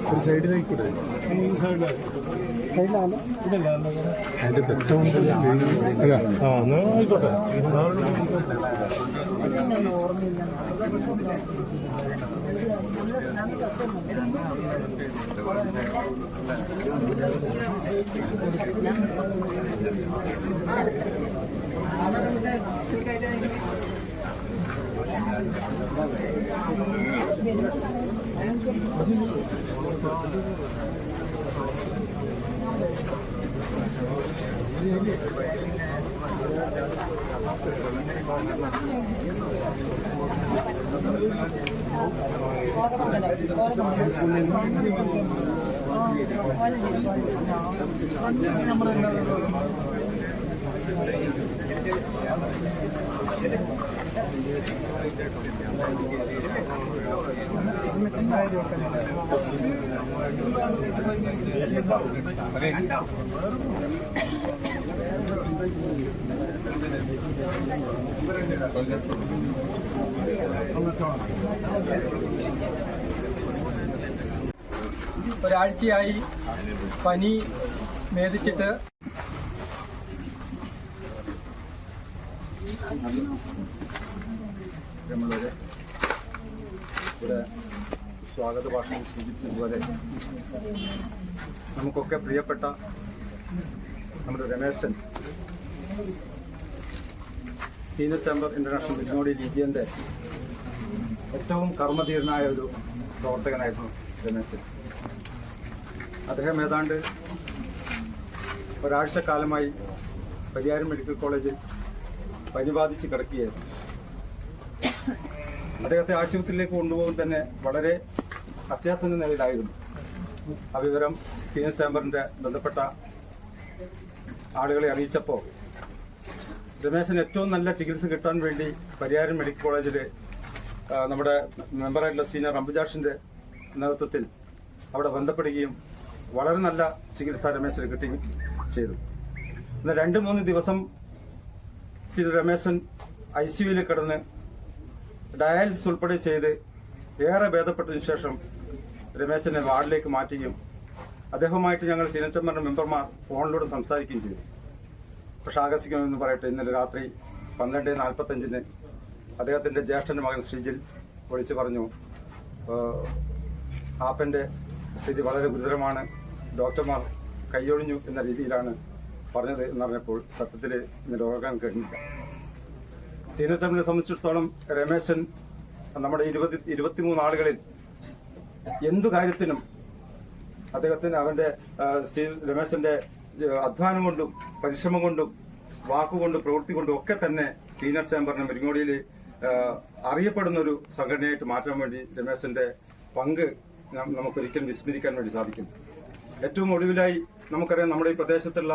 ഒരു സൈഡിലേക്കൂടെ അതിന്റെ തെറ്റവും ആയിക്കോട്ടെ. ഒരാഴ്ചയായി പനി മേധിച്ചിട്ട് നമ്മളുടെ ഇവിടെ സ്വാഗത ഭാഷണം സൂചിപ്പിച്ചതുപോലെ നമുക്കൊക്കെ പ്രിയപ്പെട്ട നമ്മുടെ രമേശൻ സീനിയർ ചേംബർ ഇന്റർനാഷണൽ വിജ്ഞോടി ലീജിയന്റെ ഏറ്റവും കർമ്മധീരനായ ഒരു പ്രവർത്തകനായിരുന്നു രമേശൻ. അദ്ദേഹം ഏതാണ്ട് ഒരാഴ്ചക്കാലമായി പരിയാരം മെഡിക്കൽ കോളേജിൽ പനി ബാധിച്ച് കിടക്കുകയായിരുന്നു. അദ്ദേഹത്തെ ആശുപത്രിയിലേക്ക് കൊണ്ടുപോകാൻ തന്നെ വളരെ അത്യാസന്ന നിലയിലായിരുന്നു. ആ വിവരം സീനിയർ ചേംബറിന്റെ ബന്ധപ്പെട്ട ആളുകളെ അറിയിച്ചപ്പോൾ രമേശന് ഏറ്റവും നല്ല ചികിത്സ കിട്ടാൻ വേണ്ടി പരിയാരം മെഡിക്കൽ കോളേജിൽ നമ്മുടെ മെമ്പറായിട്ടുള്ള സീനിയർ അംബുജാഷിന്റെ നേതൃത്വത്തിൽ അവിടെ ബന്ധപ്പെടുകയും വളരെ നല്ല ചികിത്സ രമേശന് കിട്ടുകയും ചെയ്തു. എന്നാൽ 2-3 ദിവസം ശ്രീ രമേശൻ ICUവിൽ കിടന്ന് ഡയാലിസിസ് ഉൾപ്പെടെ ചെയ്ത് ഏറെ ഭേദപ്പെട്ടതിനു ശേഷം രമേശനെ വാർഡിലേക്ക് മാറ്റുകയും അദ്ദേഹവുമായിട്ട് ഞങ്ങൾ സീനിയർ ചേംബറിന്റെ മെമ്പർമാർ ഫോണിലൂടെ സംസാരിക്കുകയും ചെയ്തു. പക്ഷെ ആകർഷിക്കണമെന്ന് പറയട്ടെ, ഇന്നലെ രാത്രി 12:45 അദ്ദേഹത്തിന്റെ ജ്യേഷ്ഠന്റെ മകൻ ശ്രീജിൽ വിളിച്ചു പറഞ്ഞു, ആപ്പന്റെ സ്ഥിതി വളരെ ഗുരുതരമാണ്, ഡോക്ടർമാർ കൈയൊഴിഞ്ഞു എന്ന രീതിയിലാണ് പറഞ്ഞത് എന്നറിഞ്ഞപ്പോൾ സത്യത്തിൽ ഇന്നലെ ഓർക്കാൻ കഴിഞ്ഞില്ല. സീനിയർ ചേംബറിനെ സംബന്ധിച്ചിടത്തോളം രമേശൻ നമ്മുടെ 23 ആളുകളിൽ എന്തു കാര്യത്തിനും അദ്ദേഹത്തിന് രമേശന്റെ അധ്വാനം കൊണ്ടും പരിശ്രമം കൊണ്ടും വാക്കുകൊണ്ടും പ്രവൃത്തി കൊണ്ടും ഒക്കെ തന്നെ സീനിയർ ചേംബറിനെ മുരിങ്ങോടിയിൽ അറിയപ്പെടുന്ന ഒരു സംഘടനയായിട്ട് മാറ്റാൻ വേണ്ടി രമേശന്റെ പങ്ക് നമുക്കൊരിക്കലും വിസ്മരിക്കാൻ വേണ്ടി സാധിക്കും. ഏറ്റവും ഒടുവിലായി നമുക്കറിയാം, നമ്മുടെ ഈ പ്രദേശത്തുള്ള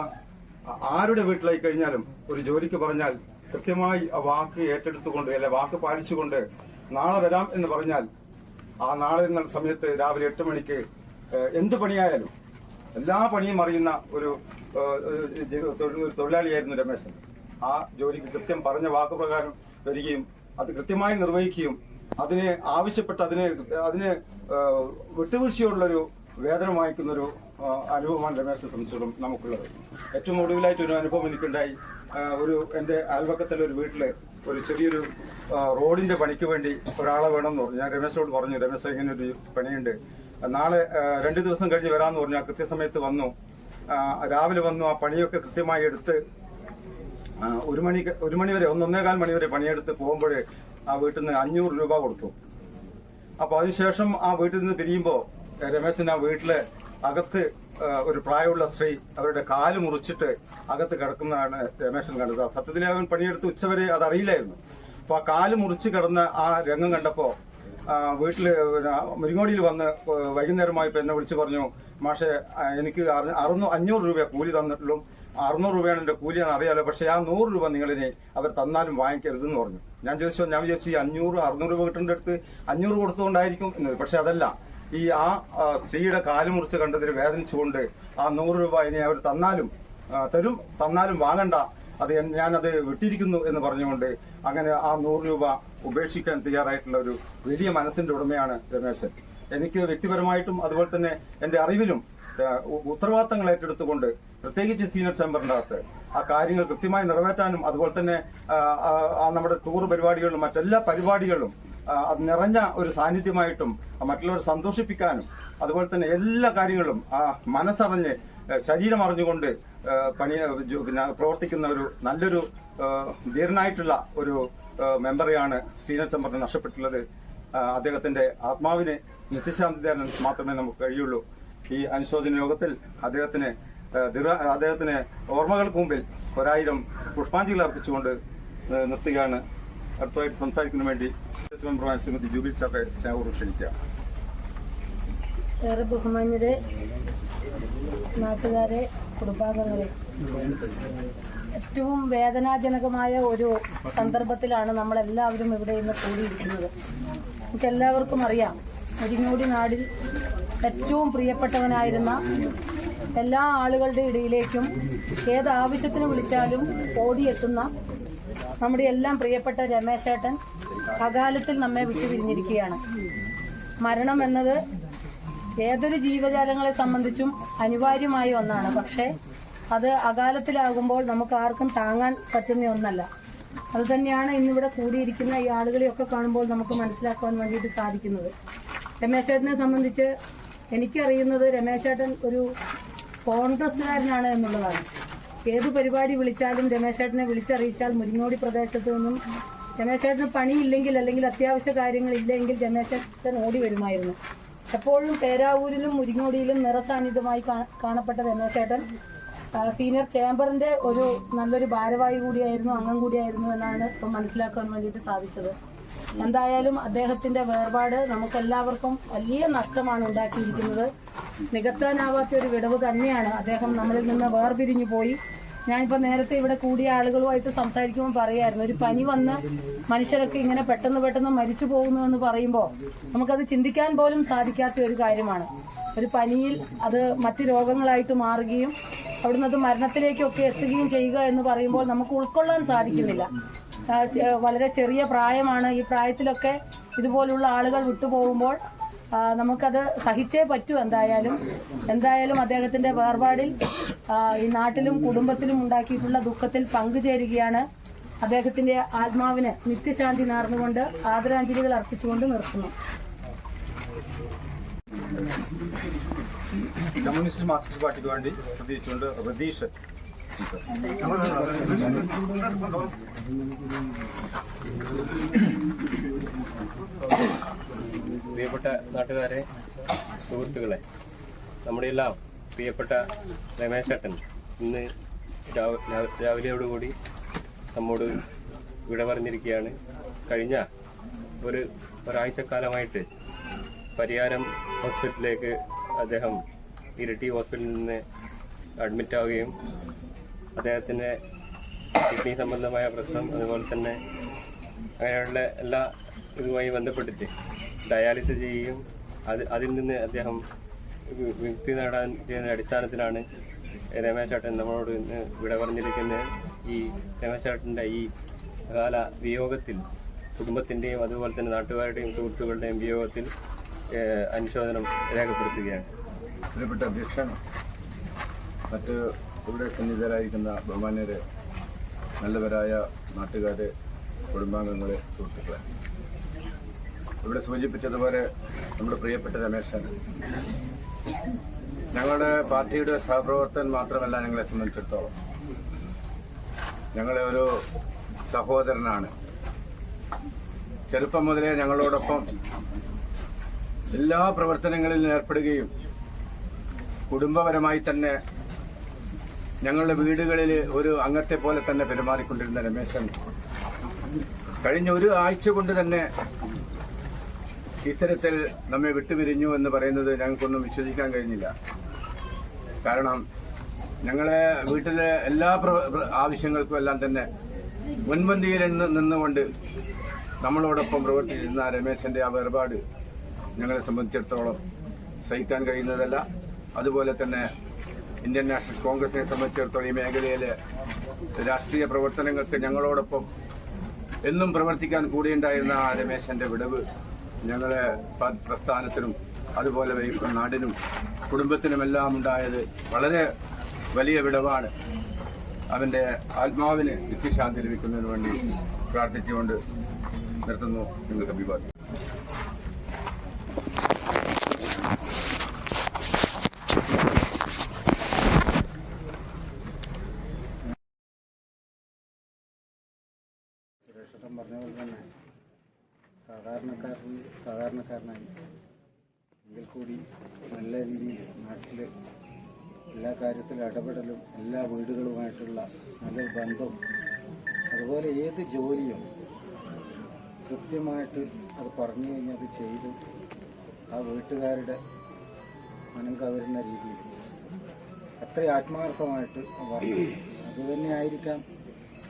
ആരുടെ വീട്ടിലായി കഴിഞ്ഞാലും ഒരു ജോലിക്ക് പറഞ്ഞാൽ കൃത്യമായി ആ വാക്ക് ഏറ്റെടുത്തുകൊണ്ട് അല്ലെ വാക്ക് പാലിച്ചുകൊണ്ട് നാളെ വരാം എന്ന് പറഞ്ഞാൽ ആ നാളെ എന്ന സമയത്ത് രാവിലെ 8 മണിക്ക് എന്ത് പണിയായാലും എല്ലാ പണിയും അറിയുന്ന ഒരു തൊഴിലാളിയായിരുന്നു രമേശൻ. ആ ജോലിക്ക് കൃത്യം പറഞ്ഞ വാക്കുപ്രകാരം വരികയും അത് കൃത്യമായി നിർവഹിക്കുകയും അതിന് ആവശ്യപ്പെട്ട് അതിന് വിട്ടുവീഴ്ചയുള്ളൊരു വേതനം വാങ്ങിക്കുന്നൊരു അനുഭവമാണ് രമേശനെ സംബന്ധിച്ചിടത്തോളം നമുക്കുള്ളത്. ഏറ്റവും ഒടുവിലായിട്ടൊരു അനുഭവം എനിക്കുണ്ടായി. എൻ്റെ അയൽപക്കത്തിലെ ഒരു വീട്ടില് ഒരു ചെറിയൊരു റോഡിന്റെ പണിക്ക് വേണ്ടി ഒരാളെ വേണമെന്ന് പറഞ്ഞു. ഞാൻ രമേശോട് പറഞ്ഞു, രമേശ് ഇങ്ങനെ ഒരു പണിയുണ്ട്, നാളെ 2 ദിവസം കഴിഞ്ഞ് വരാമെന്ന് പറഞ്ഞു. ആ കൃത്യസമയത്ത് വന്നു. രാവിലെ വന്നു. ആ പണിയൊക്കെ കൃത്യമായി എടുത്ത് 1 മണി വരെ 1-1.25 മണി വരെ പണിയെടുത്ത് പോകുമ്പോൾ ആ വീട്ടിൽ നിന്ന് 500 രൂപ കൊടുത്തു. അപ്പൊ അതിനുശേഷം ആ വീട്ടിൽ നിന്ന് പിരിയുമ്പോൾ രമേശൻ ആ വീട്ടിലെ അകത്ത് ഒരു പ്രായമുള്ള സ്ത്രീ അവരുടെ കാല് മുറിച്ചിട്ട് അകത്ത് കിടക്കുന്നതാണ് രമേശൻ കണ്ടത്. സത്യത്തിൽ അവൻ പണിയെടുത്ത് ഉച്ചവരെ അതറിയില്ലായിരുന്നു. അപ്പൊ ആ കാല് മുറിച്ച് കിടന്ന ആ രംഗം കണ്ടപ്പോ വീട്ടില് മുരിങ്ങോടിയിൽ വന്ന് വൈകുന്നേരമായപ്പോ എന്നെ വിളിച്ചു പറഞ്ഞു, മാഷെ എനിക്ക് 500 രൂപ കൂലി തന്നിട്ടുള്ളൂ, 600 രൂപയാണ് എന്റെ കൂലിയാണെന്ന് അറിയാലോ, പക്ഷെ ആ 100 രൂപ നിങ്ങളിനെ അവർ തന്നാലും വാങ്ങിക്കരുതെന്ന് പറഞ്ഞു. ഞാൻ വിചാരിച്ചു ഈ 500-600 രൂപ കിട്ടേണ്ട അടുത്ത് 500 കൊടുത്തുകൊണ്ടായിരിക്കും എന്നത്. പക്ഷെ അതല്ല, ഈ സ്ത്രീയുടെ കാല് മുറിച്ച് കണ്ടതിന് വേദനിച്ചുകൊണ്ട് ആ 100 രൂപ ഇനി അവർ തന്നാലും വാങ്ങണ്ട, ഞാനത് വിട്ടിരിക്കുന്നു എന്ന് പറഞ്ഞുകൊണ്ട് അങ്ങനെ ആ 100 രൂപ ഉപേക്ഷിക്കാൻ തയ്യാറായിട്ടുള്ള ഒരു വലിയ മനസ്സിന്റെ ഉടമയാണ് രമേശൻ. എനിക്ക് വ്യക്തിപരമായിട്ടും അതുപോലെ തന്നെ എന്റെ അറിവിലും ഉത്തരവാദിത്തങ്ങൾ ഏറ്റെടുത്തുകൊണ്ട് പ്രത്യേകിച്ച് സീനിയർ ചേംബറിന്റെ അകത്ത് ആ കാര്യങ്ങൾ കൃത്യമായി നിറവേറ്റാനും അതുപോലെ തന്നെ നമ്മുടെ ടൂർ പരിപാടികളിലും മറ്റെല്ലാ പരിപാടികളിലും അത് നിറഞ്ഞ ഒരു സാന്നിധ്യമായിട്ടും മറ്റുള്ളവരെ സന്തോഷിപ്പിക്കാനും അതുപോലെ തന്നെ എല്ലാ കാര്യങ്ങളും മനസ്സറിഞ്ഞ് ശരീരം അറിഞ്ഞുകൊണ്ട് പ്രവർത്തിക്കുന്ന ഒരു നല്ലൊരു ധീരനായിട്ടുള്ള ഒരു മെമ്പറെയാണ് സീനിയർ ചേംബറിന് നഷ്ടപ്പെട്ടുള്ളത്. അദ്ദേഹത്തിന്റെ ആത്മാവിന് നിത്യശാന്തി തരാൻ മാത്രമേ നമുക്ക് കഴിയുള്ളൂ. ഈ അനുശോചന യോഗത്തിൽ അദ്ദേഹത്തിന് ഓർമ്മകൾക്ക് മുമ്പിൽ 1000 പുഷ്പാഞ്ജലികൾ അർപ്പിച്ചുകൊണ്ട് നിർത്തുകയാണ്. അടുത്തതായിട്ട് സംസാരിക്കുന്നതിന് വേണ്ടി മെമ്പറുമായ ശ്രീമതി ജൂബിൽ ചാപ്പെ സ്നേഹപൂർവ്വം ക്ഷണിക്കുക. ഏറെ ബഹുമാന്യരെ, നാട്ടുകാരെ, കുടുംബാംഗങ്ങളെ, ഏറ്റവും വേദനാജനകമായ ഒരു സന്ദർഭത്തിലാണ് നമ്മളെല്ലാവരും ഇവിടെ ഇന്ന് കൂടിയിരിക്കുന്നത്. നമുക്കെല്ലാവർക്കും അറിയാം, മുരിങ്ങോടി നാടിൽ ഏറ്റവും പ്രിയപ്പെട്ടവനായിരുന്ന എല്ലാ ആളുകളുടെ ഇടയിലേക്കും ഏത് ആവശ്യത്തിന് വിളിച്ചാലും ഓടിയെത്തുന്ന നമ്മുടെ എല്ലാം പ്രിയപ്പെട്ട രമേശേട്ടൻ അകാലത്തിൽ നമ്മെ വിട്ടുപിരിഞ്ഞിരിക്കുകയാണ്. മരണം എന്നത് ഏതൊരു ജീവജാലങ്ങളെ സംബന്ധിച്ചും അനിവാര്യമായ ഒന്നാണ്. പക്ഷേ അത് അകാലത്തിലാകുമ്പോൾ നമുക്ക് ആർക്കും താങ്ങാൻ പറ്റുന്ന ഒന്നല്ല. അതുതന്നെയാണ് ഇന്നിവിടെ കൂടിയിരിക്കുന്ന ഈ ആളുകളെയൊക്കെ കാണുമ്പോൾ നമുക്ക് മനസ്സിലാക്കുവാൻ വേണ്ടിയിട്ട് സാധിക്കുന്നത്. രമേശേട്ടനെ സംബന്ധിച്ച് എനിക്കറിയുന്നത് രമേശേട്ടൻ ഒരു കോൺഗ്രസ്സുകാരനാണ് എന്നുള്ളതാണ്. ഏതു പരിപാടി വിളിച്ചാലും രമേശേട്ടനെ വിളിച്ചറിയിച്ചാൽ മുരിങ്ങോടി പ്രദേശത്ത് നിന്നും രമേശേട്ടന് പണിയില്ലെങ്കിൽ അല്ലെങ്കിൽ അത്യാവശ്യ കാര്യങ്ങളില്ലെങ്കിൽ രമേശേട്ടൻ ഓടി വരുമായിരുന്നു. എപ്പോഴും പേരാവൂരിലും മുരിങ്ങോടിയിലും നിറസാന്നിധ്യമായി കാണപ്പെട്ട രമേശേട്ടൻ സീനിയർ ചേംബറിന്റെ ഒരു നല്ലൊരു ഭാരവാഹി കൂടിയായിരുന്നു, അംഗം കൂടിയായിരുന്നു എന്നാണ് ഇപ്പം മനസ്സിലാക്കാൻ വേണ്ടിയിട്ട് സാധിച്ചത്. എന്തായാലും അദ്ദേഹത്തിന്റെ വേർപാട് നമുക്കെല്ലാവർക്കും വലിയ നഷ്ടമാണ് ഉണ്ടാക്കിയിരിക്കുന്നത്. നികത്താനാവാത്ത ഒരു വിടവ് തന്നെയാണ്. അദ്ദേഹം നമ്മളിൽ നിന്ന് വേർപിരിഞ്ഞു പോയി. ഞാനിപ്പോൾ നേരത്തെ ഇവിടെ കൂടിയ ആളുകളുമായിട്ട് സംസാരിക്കുമ്പോൾ പറയായിരുന്നു, ഒരു പനി വന്ന് മനുഷ്യരൊക്കെ ഇങ്ങനെ പെട്ടെന്ന് മരിച്ചു പോകുന്നു എന്ന് പറയുമ്പോൾ നമുക്കത് ചിന്തിക്കാൻ പോലും സാധിക്കാത്ത ഒരു കാര്യമാണ്. ഒരു പനിയിൽ അത് മറ്റ് രോഗങ്ങളായിട്ട് മാറുകയും അവിടുന്ന് അത് മരണത്തിലേക്കൊക്കെ എത്തുകയും ചെയ്യുക എന്ന് പറയുമ്പോൾ നമുക്ക് ഉൾക്കൊള്ളാൻ സാധിക്കുന്നില്ല. വളരെ ചെറിയ പ്രായമാണ്. ഈ പ്രായത്തിലൊക്കെ ഇതുപോലുള്ള ആളുകൾ വിട്ടുപോകുമ്പോൾ നമുക്കത് സഹിച്ചേ പറ്റൂ. എന്തായാലും അദ്ദേഹത്തിന്റെ വേർപാടിൽ ഈ നാട്ടിലും കുടുംബത്തിലും ഉണ്ടാക്കിയിട്ടുള്ള ദുഃഖത്തിൽ പങ്കുചേരുകയാണ്. അദ്ദേഹത്തിന്റെ ആത്മാവിന് നിത്യശാന്തി നേർന്നുകൊണ്ട് ആദരാഞ്ജലികൾ അർപ്പിച്ചുകൊണ്ട് നിർത്തുന്നു. കമ്മ്യൂണിസ്റ്റ് മാർക്സിസ്റ്റ് പാർട്ടിക്ക് വേണ്ടി പ്രതീക്ഷിച്ചുകൊണ്ട് രതീഷ്. പ്രിയപ്പെട്ട നാട്ടുകാരെ, സുഹൃത്തുക്കളെ, നമ്മുടെ എല്ലാം പ്രിയപ്പെട്ട രമേശ് ചേട്ടൻ ഇന്ന് രാവിലെയോടുകൂടി നമ്മോട് വിട പറഞ്ഞിരിക്കുകയാണ്. കഴിഞ്ഞ ഒരാഴ്ചക്കാലമായിട്ട് പരിയാരം ഹോസ്പിറ്റലിലേക്ക് അദ്ദേഹം ഇരട്ടി ഹോസ്പിറ്റലിൽ നിന്ന് അഡ്മിറ്റ് ആവുകയും അദ്ദേഹത്തിൻ്റെ കിഡ്നി സംബന്ധമായ പ്രശ്നം, അതുപോലെ തന്നെ അങ്ങനെയുള്ള എല്ലാ ഇതുമായി ബന്ധപ്പെട്ടിട്ട് ഡയാലിസിസ് ചെയ്യുകയും അതിൽ നിന്ന് അദ്ദേഹം വിമുക്തി നേടാൻ ചെയ്യുന്ന അടിസ്ഥാനത്തിലാണ് രമേശ് ചേട്ടൻ നമ്മളോട് ഇന്ന് വിട പറഞ്ഞിരിക്കുന്നത്. ഈ രമേശ് ചേട്ടൻ്റെ ഈ കാല വിയോഗത്തിൽ കുടുംബത്തിൻ്റെയും അതുപോലെ തന്നെ നാട്ടുകാരുടെയും സുഹൃത്തുക്കളുടെയും വിയോഗത്തിൽ അനുശോചനം രേഖപ്പെടുത്തുകയാണ്. പ്രിയപ്പെട്ട അധ്യക്ഷൻ, മറ്റ് ഇവിടെ സന്നിഹിതരായിരിക്കുന്ന ബഹുമാന്യരെ, നല്ലവരായ നാട്ടുകാരെ, കുടുംബാംഗങ്ങളെ, സുഹൃത്തുക്കളെ, ഇവിടെ സൂചിപ്പിച്ചതുപോലെ നമ്മുടെ പ്രിയപ്പെട്ട രമേശൻ ഞങ്ങളുടെ പാർട്ടിയുടെ സഹപ്രവർത്തകൻ മാത്രമല്ല, ഞങ്ങളെ സംബന്ധിച്ചിടത്തോളം ഞങ്ങളെ ഒരു സഹോദരനാണ്. ചെറുപ്പം മുതലേ ഞങ്ങളോടൊപ്പം എല്ലാ പ്രവർത്തനങ്ങളിലും ഏർപ്പെടുകയും കുടുംബപരമായി തന്നെ ഞങ്ങളുടെ വീടുകളിൽ ഒരു അംഗത്തെ പോലെ തന്നെ പെരുമാറിക്കൊണ്ടിരുന്ന രമേശൻ കഴിഞ്ഞ ഒരു ആഴ്ച കൊണ്ട് തന്നെ ഇത്തരത്തിൽ നമ്മെ വിട്ടുപിരിഞ്ഞു എന്ന് പറയുന്നത് ഞങ്ങൾക്കൊന്നും വിശ്വസിക്കാൻ കഴിഞ്ഞില്ല. കാരണം ഞങ്ങളെ വീട്ടിലെ എല്ലാ ആവശ്യങ്ങൾക്കും എല്ലാം തന്നെ മുൻപന്തിയിൽ നിന്നുകൊണ്ട് നമ്മളോടൊപ്പം പ്രവർത്തിച്ചിരുന്ന രമേശന്റെ ആ വേർപാട് ഞങ്ങളെ സംബന്ധിച്ചിടത്തോളം സഹിക്കാൻ കഴിയുന്നതല്ല. അതുപോലെ തന്നെ ഇന്ത്യൻ നാഷണൽ കോൺഗ്രസിനെ സംബന്ധിച്ചിടത്തോളം ഈ മേഖലയിലെ രാഷ്ട്രീയ പ്രവർത്തനങ്ങൾക്ക് ഞങ്ങളോടൊപ്പം എന്നും പ്രവർത്തിക്കാൻ കൂടിയുണ്ടായിരുന്ന ആ രമേശന്റെ വിടവ് ഞങ്ങളെ പ്രസ്ഥാനത്തിനും അതുപോലെ നാടിനും കുടുംബത്തിനുമെല്ലാം ഉണ്ടായത് വളരെ വലിയ വിടവാണ്. അവന്റെ ആത്മാവിന് നിത്യശാന്തി ലഭിക്കുന്നതിന് വേണ്ടി പ്രാർത്ഥിച്ചുകൊണ്ട് നിർത്തുന്നു. നിങ്ങൾക്ക് അഭിവാദ്യം. സുരേഷേട്ടൻ പറഞ്ഞ പോലെ തന്നെ സാധാരണക്കാരനായി എങ്കിൽ കൂടി നല്ല രീതിയിൽ നാട്ടിൽ എല്ലാ കാര്യത്തിലും ഇടപെടലും എല്ലാ വീടുകളുമായിട്ടുള്ള നല്ലൊരു ബന്ധവും, അതുപോലെ ഏത് ജോലിയും കൃത്യമായിട്ട് അത് പറഞ്ഞു കഴിഞ്ഞാൽ അത് ചെയ്ത് ആ വീട്ടുകാരുടെ മനം കവരുന്ന രീതിയിൽ അത്ര ആത്മാർത്ഥമായിട്ട് വർക്ക്. അതുതന്നെയായിരിക്കാം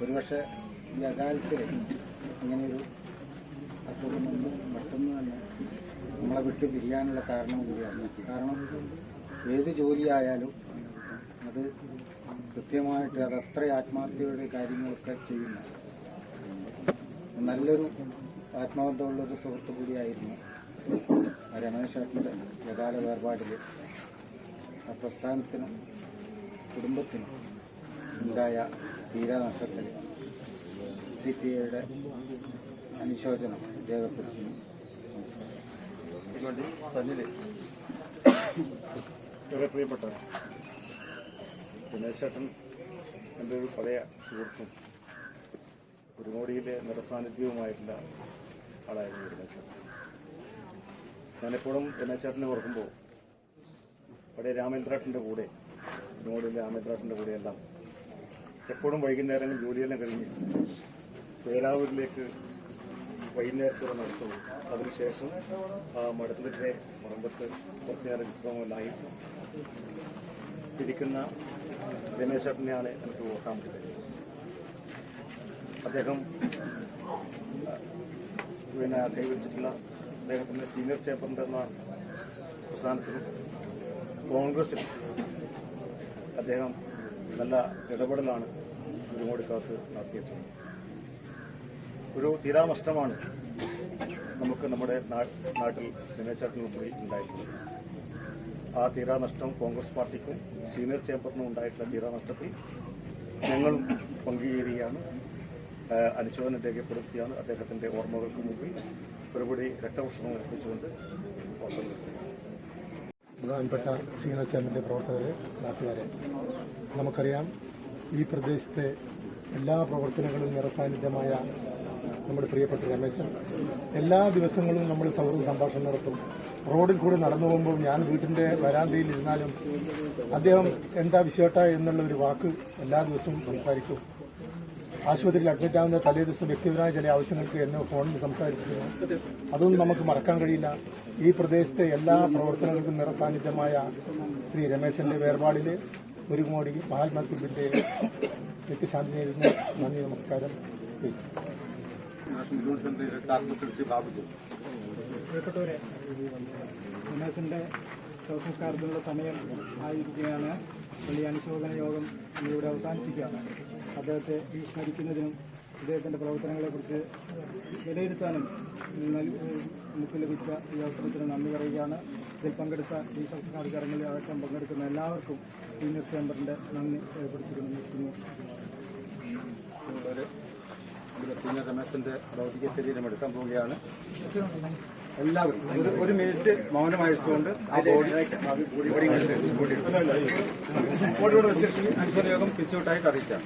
ഒരുപക്ഷെ ഈ അകാലത്തിൽ ഇങ്ങനെയൊരു അസുഖം വന്ന് പെട്ടെന്ന് തന്നെ നമ്മളെ വിട്ട് പിരിയാനുള്ള കാരണം കൂടിയാണ്. കാരണം ഏത് ജോലിയായാലും അത് കൃത്യമായിട്ട് അത് അത്ര ആത്മാർത്ഥതയുടെ കാര്യങ്ങളൊക്കെ ചെയ്യുന്നു. നല്ലൊരു ആത്മാർത്ഥമുള്ളൊരു സുഹൃത്ത് കൂടിയായിരുന്നു രമേശ് ചേട്ടൻ്റെ യഥാല വേർപാടിൽ ആ പ്രസ്ഥാനത്തിനും കുടുംബത്തിനും ഉണ്ടായ തീരാനഷ്ടത്തിൽ CPIയുടെ അനുശോചനം രേഖപ്പെടുത്തുന്നു. വളരെ പ്രിയപ്പെട്ട രമേശ് ചേട്ടൻ എൻ്റെ ഒരു പഴയ സുഹൃത്തും കുരുമോടിയിലെ നിറസാന്നിധ്യവുമായിട്ടുള്ള ആളായിരുന്നു രമേശ് ചേട്ടൻ. ഞാനെപ്പോഴും രമേശ് ചേട്ടനെ ഓർക്കുമ്പോൾ പഴയ രാമേന്ദ്രേട്ടൻ്റെ കൂടെ, കുരുമോടിയിലെ രാമേന്ദ്രേട്ടൻ്റെ കൂടെയെല്ലാം എപ്പോഴും വൈകുന്നേരങ്ങളിൽ ജോലിയെല്ലാം കഴിഞ്ഞ് പേരാവൂരിലേക്ക് വൈകുന്നേരത്തോടെ നടത്തുള്ളൂ. അതിനുശേഷം മഠത്തിൻ്റെ പറമ്പത്ത് കുറച്ചു നേരം വിശ്രമമെല്ലായി ഇരിക്കുന്ന രമേശ് ചേട്ടനെയാണ് എനിക്ക് ഓർക്കാൻ വേണ്ടി കഴിയുന്നത്. അദ്ദേഹം കൈവച്ചിട്ടുള്ള അദ്ദേഹത്തിൻ്റെ സീനിയർ ചേംബറിൻ്റെ എന്ന പ്രസ്ഥാനത്തിലും കോൺഗ്രസിൽ അദ്ദേഹം നല്ല ഇടപെടലാണ് കുരുങ്ങോടിക്കാലത്ത് നടത്തിയിട്ടുള്ളത്. ഒരു തീരാനഷ്ടമാണ് നമുക്ക് നമ്മുടെ നാട്ടിൽ രമേശ് ചേട്ടനും കൂടി ഉണ്ടായിട്ടുള്ളത്. ആ തീരാനഷ്ടം കോൺഗ്രസ് പാർട്ടിക്കും സീനിയർ ചേംബറിനും ഉണ്ടായിട്ടുള്ള തീരാനഷ്ടത്തിൽ ഞങ്ങളും പങ്കുചേരുകയാണ്. അനുശോചനം രേഖപ്പെടുത്തിയാണ് അദ്ദേഹത്തിൻ്റെ ഓർമ്മകൾക്ക് മുമ്പിൽ ഒരുപടി രക്തപുഷ്പം അർപ്പിച്ചുകൊണ്ട് ബഹുമാനപ്പെട്ട സീനിയർ ചേംബറിൻ്റെ പ്രവർത്തകരെ, നാട്ടുകാരെ, നമുക്കറിയാം ഈ പ്രദേശത്തെ എല്ലാ പ്രവർത്തനങ്ങളും നിറസാന്നിധ്യമായ നമ്മുടെ പ്രിയപ്പെട്ട രമേശൻ എല്ലാ ദിവസങ്ങളും നമ്മൾ സൗഹൃദ സംഭാഷണം നടത്തും. റോഡിൽ കൂടി നടന്നു പോകുമ്പോൾ ഞാൻ വീട്ടിൻ്റെ വരാന്തയിൽ ഇരുന്നാലും അദ്ദേഹം എന്താ വിശേഷ എന്നുള്ള ഒരു വാക്ക് എല്ലാ ദിവസവും സംസാരിക്കും. ആശുപത്രിയിൽ അഡ്മിറ്റ് ആവുന്ന തലേ ദിവസം വ്യക്തിപരമായ ചില ആവശ്യങ്ങൾക്ക് എന്നെ ഫോണിൽ സംസാരിച്ചിട്ടുണ്ട്. അതൊന്നും നമുക്ക് മറക്കാൻ കഴിയില്ല. ഈ പ്രദേശത്തെ എല്ലാ പ്രവർത്തനങ്ങൾക്കും നിറസാന്നിധ്യമായ ശ്രീ രമേശന്റെ വേർപാടിൽ ഒരു കോടി മഹാത്മാക്കളുടെ നിത്യശാന്തി നേരുന്നു. നന്ദി, നമസ്കാരം. പ്രിയപ്പെട്ടവരെ, രമേശന്റെ ശവസംസ്കാരത്തിനുള്ള സമയം ആയിരിക്കുകയാണ്. വലിയ അനുശോചന യോഗം ഇവിടെ അവസാനിപ്പിക്കുകയാണ്. അദ്ദേഹത്തെ വിസ്മരിക്കുന്നതിനും അദ്ദേഹത്തിൻ്റെ പ്രവർത്തനങ്ങളെക്കുറിച്ച് വിലയിരുത്താനും നമുക്ക് ലഭിച്ച ഈ അവസരത്തിന് നന്ദി പറയുകയാണ്. ഇതിൽ പങ്കെടുത്ത ഈ സംസ്കാര ചടങ്ങിൽ അടക്കം പങ്കെടുക്കുന്ന എല്ലാവർക്കും സീനിയർ ചേംബറിൻ്റെ നന്ദി രേഖപ്പെടുത്തിക്കുന്നു. സീനിയർ രമേശന്റെ ഭൗതിക ശരീരം എടുക്കാൻ പോവുകയാണ്. എല്ലാവരും ഒരു മിനിറ്റ് മൗനമഴിച്ചുകൊണ്ട് ആ ബോഡിയോട് വെച്ച് അനുസരണയോഗം പിരിച്ചുവിട്ടായിട്ട് അറിയിക്കാം.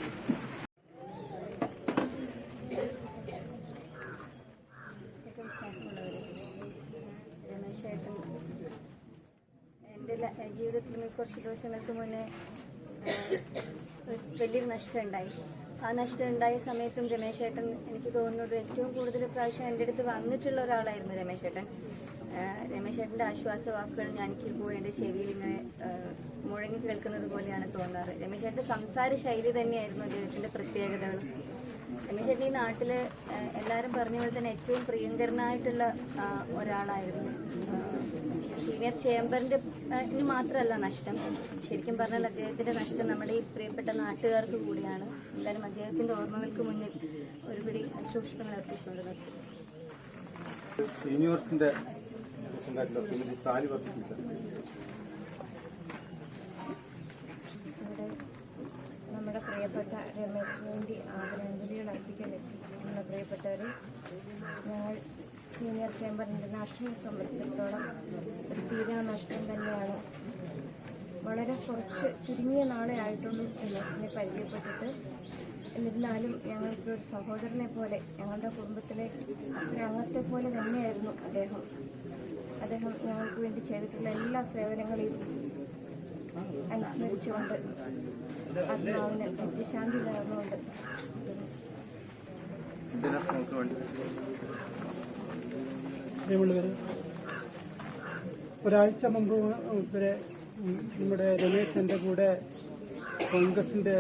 രമേശേട്ടൻ എൻ്റെ ജീവിതത്തിൽ കുറച്ച് ദിവസങ്ങൾക്ക് മുന്നേ വലിയൊരു നഷ്ടമുണ്ടായി. ആ നഷ്ടം ഉണ്ടായ സമയത്തും രമേശേട്ടൻ എനിക്ക് തോന്നുന്നത് ഏറ്റവും കൂടുതൽ പ്രാവശ്യം എൻ്റെ അടുത്ത് വന്നിട്ടുള്ള ഒരാളായിരുന്നു രമേശേട്ടൻ. രമേശേട്ടൻ്റെ ആശ്വാസവാക്കുകൾ ഞാനിപ്പോൾ എൻ്റെ ചെവിയിൽ ഇങ്ങനെ മുഴങ്ങി കേൾക്കുന്നത് പോലെയാണ് തോന്നാറ്. രമേശേട്ടൻ്റെ സംസാര ശൈലി തന്നെയായിരുന്നു അദ്ദേഹത്തിൻ്റെ പ്രത്യേകതകൾ. രമേശേട്ടൻ ഈ നാട്ടിൽ എല്ലാവരും പറഞ്ഞ പോലെ തന്നെ ഏറ്റവും പ്രിയങ്കരനായിട്ടുള്ള ഒരാളായിരുന്നു. സീനിയർ ചേംബറിൻ്റെ മാത്രമല്ല നഷ്ടം, ശരിക്കും പറഞ്ഞാൽ അദ്ദേഹത്തിൻ്റെ നഷ്ടം നമ്മുടെ ഈ പ്രിയപ്പെട്ട നാട്ടുകാർക്ക് കൂടിയാണ്. എന്തായാലും അദ്ദേഹത്തിൻ്റെ ഓർമ്മകൾക്ക് മുന്നിൽ ഒരുപിടി അശ്രുപുഷ്പങ്ങൾ അർപ്പിച്ചുകൊണ്ട് നിർത്തി. സീനിയറിന്റെ ശ്രീമതി സാലി വർദ്ധിപ്പിച്ച ഇവിടെ നമ്മുടെ പ്രിയപ്പെട്ട രമേശിന് വേണ്ടി ആദരാഞ്ജലികൾ അർപ്പിക്കാനെത്തി. നമ്മുടെ പ്രിയപ്പെട്ടവരെ, ഞങ്ങൾ സീനിയർ ചേംബർ ഇന്റർനാഷണൽ സംബന്ധിച്ചിടത്തോളം ഒരു തീരാ നഷ്ടം തന്നെയാണ്. വളരെ കുറച്ച് ചുരുങ്ങിയ നാളെ ആയിട്ടുള്ളൂ രമേശിനെ പരിചയപ്പെട്ടിട്ട്. എന്നിരുന്നാലും ഞങ്ങൾക്ക് ഒരു സഹോദരനെ പോലെ, ഞങ്ങളുടെ കുടുംബത്തിലെ ഒരു അംഗത്തെ പോലെ തന്നെയായിരുന്നു അദ്ദേഹം. ഞങ്ങൾക്ക് വേണ്ടി ചെയ്തിട്ടുള്ള എല്ലാ സേവനങ്ങളെയും അനുസ്മരിച്ചുകൊണ്ട് ആത്മാവിന് നിത്യശാന്തി നേർന്നുകൊണ്ട് ഒരാഴ്ച മുമ്പ് വരെ നമ്മുടെ രമേശ് എൻ്റെ കൂടെ കോൺഗ്രസിൻ്റെ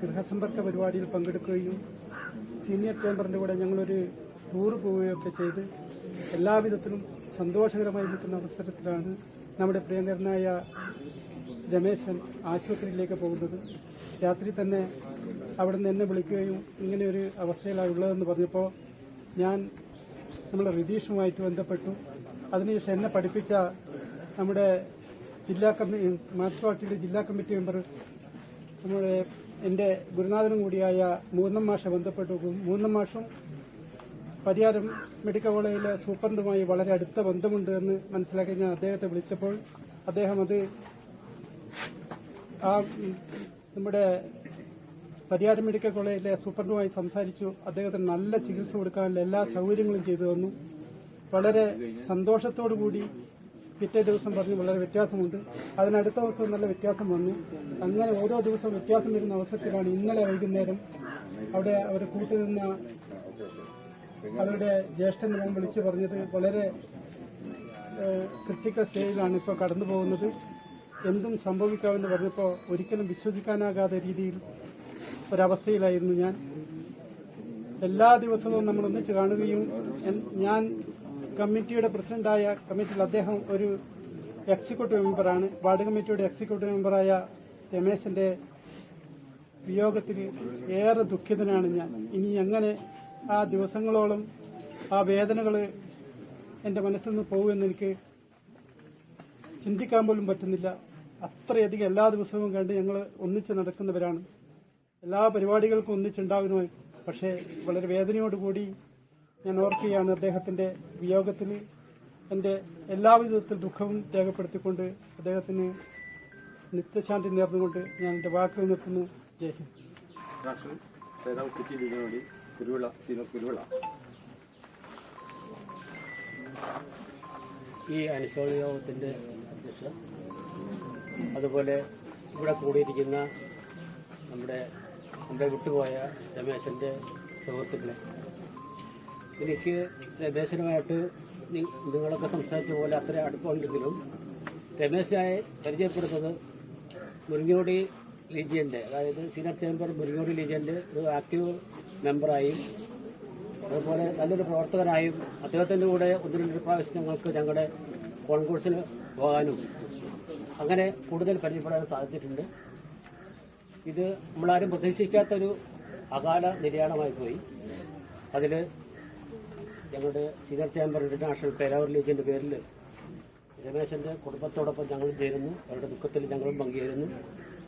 ഗൃഹസമ്പർക്ക പരിപാടിയിൽ പങ്കെടുക്കുകയും സീനിയർ ചേംബറിൻ്റെ കൂടെ ഞങ്ങളൊരു ടൂർ പോവുകയൊക്കെ ചെയ്ത് എല്ലാവിധത്തിലും സന്തോഷകരമായി നിൽക്കുന്ന അവസരത്തിലാണ് നമ്മുടെ പ്രിയങ്കരനായ രമേശൻ ആശുപത്രിയിലേക്ക് പോകുന്നത്. രാത്രി തന്നെ അവിടെ നിന്ന് എന്നെ വിളിക്കുകയും ഇങ്ങനെ ഒരു അവസ്ഥയിലാണ് ഉള്ളതെന്ന് പറഞ്ഞപ്പോൾ ഞാൻ നമ്മളെ റിതീഷുമായിട്ട് ബന്ധപ്പെട്ടു. അതിനുശേഷം എന്നെ പഠിപ്പിച്ച നമ്മുടെ മാർക്സിസ്റ്റ് പാർട്ടിയുടെ ജില്ലാ കമ്മിറ്റി മെമ്പർ നമ്മുടെ എൻ്റെ ഗുരുനാഥനും കൂടിയായ മൂന്നം മാഷെ ബന്ധപ്പെട്ടു. മൂന്നം മാഷും പരിയാരം മെഡിക്കൽ കോളേജിലെ സൂപ്രണ്ടുമായി വളരെ അടുത്ത ബന്ധമുണ്ട് എന്ന് മനസ്സിലാക്കി ഞാൻ അദ്ദേഹത്തെ വിളിച്ചപ്പോൾ അദ്ദേഹം നമ്മുടെ പരിയാരം മെഡിക്കൽ കോളേജിലെ സൂപ്രണ്ടുമായി സംസാരിച്ചു. അദ്ദേഹത്തിന് നല്ല ചികിത്സ കൊടുക്കാനുള്ള എല്ലാ സൗകര്യങ്ങളും ചെയ്തു തന്നു. വളരെ സന്തോഷത്തോടു കൂടി പിറ്റേ ദിവസം പറഞ്ഞു വളരെ വ്യത്യാസമുണ്ട്. അതിനടുത്ത ദിവസവും നല്ല വ്യത്യാസം വന്നു. അങ്ങനെ ഓരോ ദിവസവും വ്യത്യാസം വരുന്ന അവസരത്തിലാണ് ഇന്നലെ വൈകുന്നേരം അവിടെ അവർ കൂട്ടുനിന്ന അവരുടെ ജ്യേഷ്ഠൻ ഞാൻ വിളിച്ചു പറഞ്ഞത് വളരെ ക്രിട്ടിക്കൽ സ്റ്റേജിലാണ് ഇപ്പോൾ കടന്നു പോകുന്നത്. എന്തും സംഭവിക്കാമെന്ന് പറഞ്ഞപ്പോൾ ഒരിക്കലും വിശ്വസിക്കാനാകാത്ത രീതിയിൽ ഒരവസ്ഥയിലായിരുന്നു ഞാൻ. എല്ലാ ദിവസവും നമ്മൾ ഒന്നിച്ച് കാണുകയും ഞാൻ കമ്മിറ്റിയുടെ പ്രസിഡന്റായ കമ്മിറ്റിയിൽ അദ്ദേഹം ഒരു എക്സിക്യൂട്ടീവ് മെമ്പറാണ്. വാർഡ് കമ്മിറ്റിയുടെ എക്സിക്യൂട്ടീവ് മെമ്പറായ രമേശന്റെ വിയോഗത്തിൽ ഏറെ ദുഃഖിതനാണ് ഞാൻ. ഇനി എങ്ങനെ ആ ദിവസങ്ങളോളം ആ വേദനകൾ എൻ്റെ മനസ്സിൽ നിന്ന് പോകുമെന്ന് എനിക്ക് ചിന്തിക്കാൻ പോലും പറ്റുന്നില്ല. അത്രയധികം എല്ലാ ദിവസവും കണ്ട് ഞങ്ങൾ ഒന്നിച്ച് നടക്കുന്നവരാണ്. എല്ലാ പരിപാടികൾക്കും ഒന്നിച്ചുണ്ടാകുന്നു. പക്ഷേ വളരെ വേദനയോടുകൂടി ഞാൻ ഓർക്കുകയാണ് അദ്ദേഹത്തിന്റെ വിയോഗത്തിൽ. എൻ്റെ എല്ലാവിധത്തിൽ ദുഃഖവും രേഖപ്പെടുത്തിക്കൊണ്ട് അദ്ദേഹത്തിന് നിത്യശാന്തി നേർന്നുകൊണ്ട് ഞാൻ എൻ്റെ വാക്കുകൾ നിർത്തുന്നു. ജയ് ഹിന്ദ്. സേതാവ് സിറ്റി ലീഗിന് വേണ്ടി കുരുവിള സീനർ കുരുവിള. ഈ അനുശോചന യോഗത്തിൻ്റെ അധ്യക്ഷൻ, അതുപോലെ ഇവിടെ കൂടിയിരിക്കുന്ന നമ്മുടെ വിട്ടുപോയ രമേശൻ്റെ സുഹൃത്തുക്കളെ, എനിക്ക് രമേശനുമായിട്ട് നിങ്ങളൊക്കെ സംസാരിച്ച പോലെ അത്ര അടുപ്പമുണ്ടെങ്കിലും രമേശനായി പരിചയപ്പെടുന്നത് മുരിങ്ങോടി ലീജിയൻ്റെ, അതായത് സീനിയർ ചേംബർ മുരിങ്ങോടി ലീജിയൻ്റെ ഒരു ആക്റ്റീവ് മെമ്പറായും അതുപോലെ നല്ലൊരു പ്രവർത്തകനായും അദ്ദേഹത്തിൻ്റെ കൂടെ ഒന്ന് രണ്ട് പ്രാവശ്യം ഞങ്ങളുടെ കോൺകോഴ്സിന് പോകാനും അങ്ങനെ കൂടുതൽ പരിചയപ്പെടാൻ സാധിച്ചിട്ടുണ്ട്. ഇത് നമ്മളാരും പ്രതീക്ഷിക്കാത്തൊരു അകാല നിര്യാണമായി പോയി. അതിൽ ഞങ്ങളുടെ സീനിയർ ചേംബർ ഇന്റർനാഷണൽ പേരാവൂർ ലീഗിൻ്റെ പേരിൽ രമേശൻ്റെ കുടുംബത്തോടൊപ്പം ഞങ്ങൾ ചേരുന്നു. അവരുടെ ദുഃഖത്തിൽ ഞങ്ങളും പങ്കുചേരുന്നു.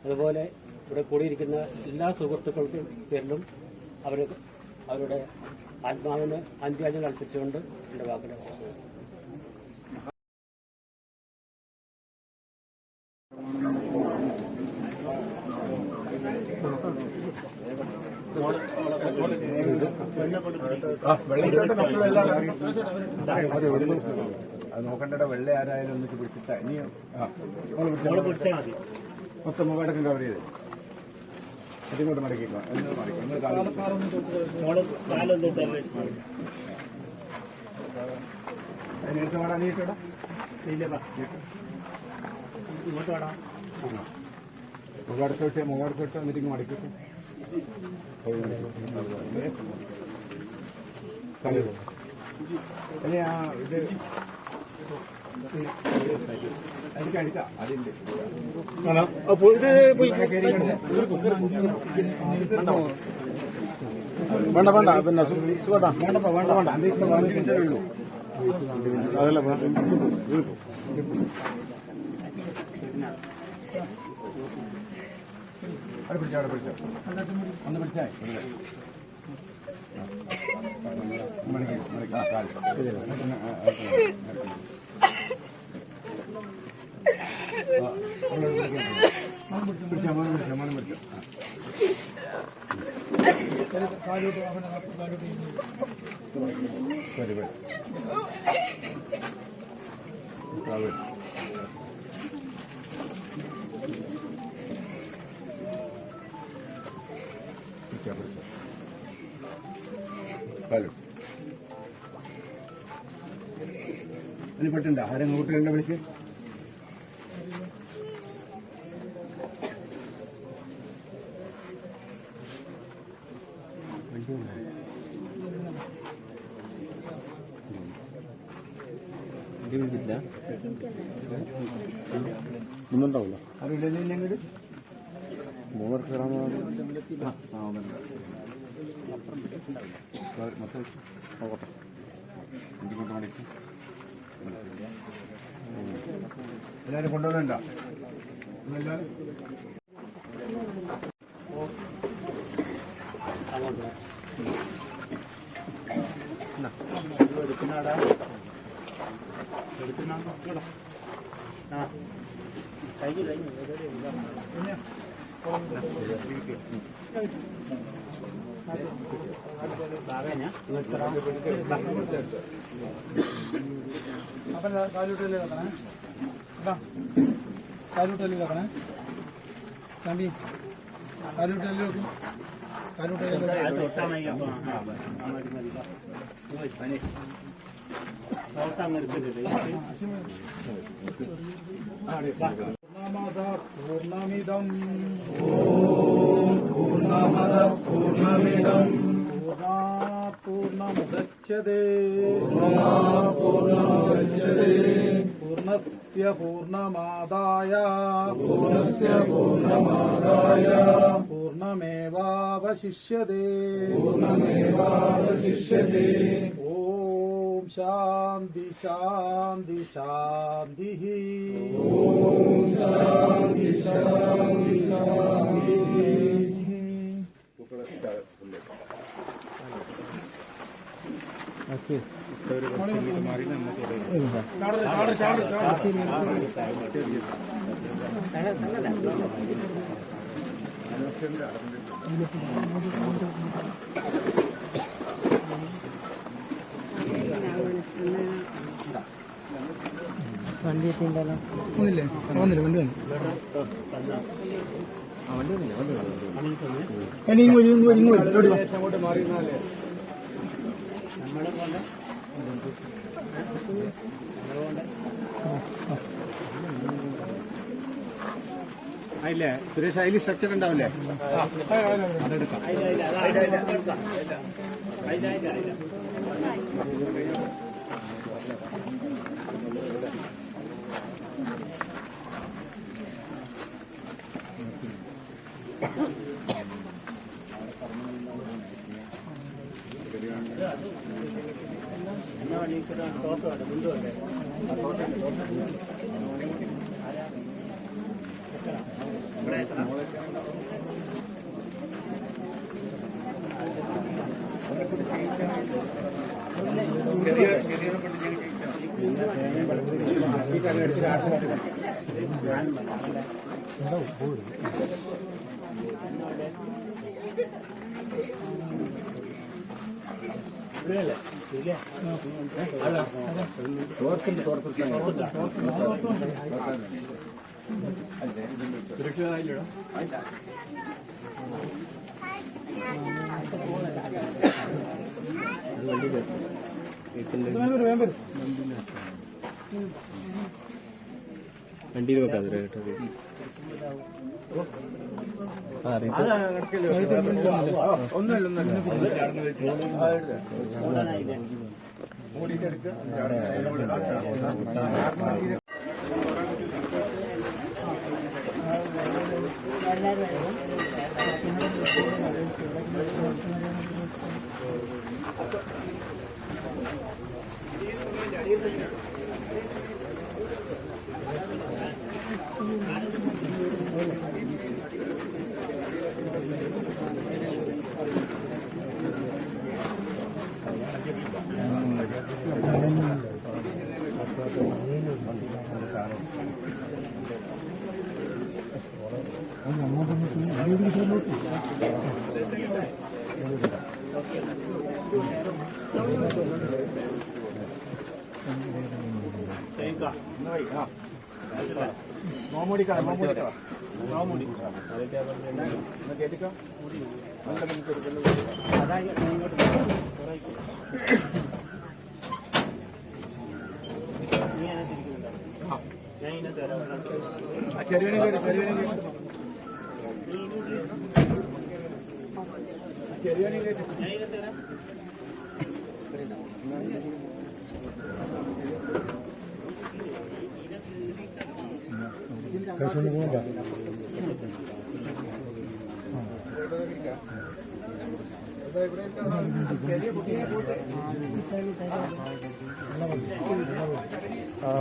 അതുപോലെ ഇവിടെ കൂടിയിരിക്കുന്ന എല്ലാ സുഹൃത്തുക്കൾക്കും പേരിലും അവരുടെ ആത്മാവിന് അന്ത്യാഞ്ജലി അർപ്പിച്ചുകൊണ്ട് എൻ്റെ വാക്കുകൾ അവസാനിപ്പിക്കുന്നു. അത് നോക്കണ്ട, വെള്ള ആരായാലും ഒന്നിച്ച് പിടിച്ചിട്ടാ ഇനിയും പിടിച്ചാൽ മതി. മൊത്തം മൊബൈലൊക്കെ കവർ ചെയ്ത് അതിങ്ങോട്ട് മടക്കിക്കോ. നേരത്തെ വേണം, നീട്ടോടാ ഇങ്ങോട്ട് വേണം. മുഖാടത്തോട്ട് എന്നിട്ട് ഇങ്ങ് മടക്കിക്കോ. ഇനി ആ ഇത് അടിക്കാം അതിന്റെ വേണ്ട പിന്നെ സുഖേട്ടാ വേണ്ട അന്തരീക്ഷം വാങ്ങിച്ചേ ഉള്ളൂ. അതല്ല അവിടെ പിടിച്ചോ ഒന്ന് പിടിച്ചാ അതിന് പെട്ടുണ്ടോ? ആരും കൂട്ടുകളുടെ വിളിക്ക് ഒന്നുണ്ടാവില്ല. അറിയില്ലെങ്കിൽ മൂന്നര കയറാൻ മൊത്തം നോക്കട്ടെ. എന്തുകൊണ്ട് മണിക്ക് എല്ലാവരും കൊണ്ടുവന്നുണ്ടോ? എല്ലാവരും അപ്പം കാലൂട്ടല്ലേ വെക്കണേ കേട്ടോ, കാലൂട്ടല്ലേ വെക്കണേ തമ്പി, കാലൂട്ടല്ലേ വെക്കും, കാലൂട്ടല്ലേ പൂർണ്ണമിദം പൂർണ്ണമുദച്യതേ പൂർണ്ണസ്യ പൂർണ്ണമാദായ പൂർണ്ണമേവാവശിഷ്യതേ ഓം ശാന്തി ശാന്തി ശാന്തി വണ്ടി എത്തിണ്ടല്ലോ. ഒന്നില്ലേ വന്നില്ല വണ്ടി വന്നു അങ്ങോട്ട് മാറി ഇല്ലേ സുരേഷ് അതിൽ സ്ട്രക്ചർ ഉണ്ടാവില്ലേ? അതെടുക്കാം. വണ്ടിയിൽ വെക്കാതെ കേട്ടത്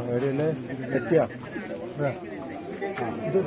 എവിടെയല്ലേ എത്തിയാ ഇത്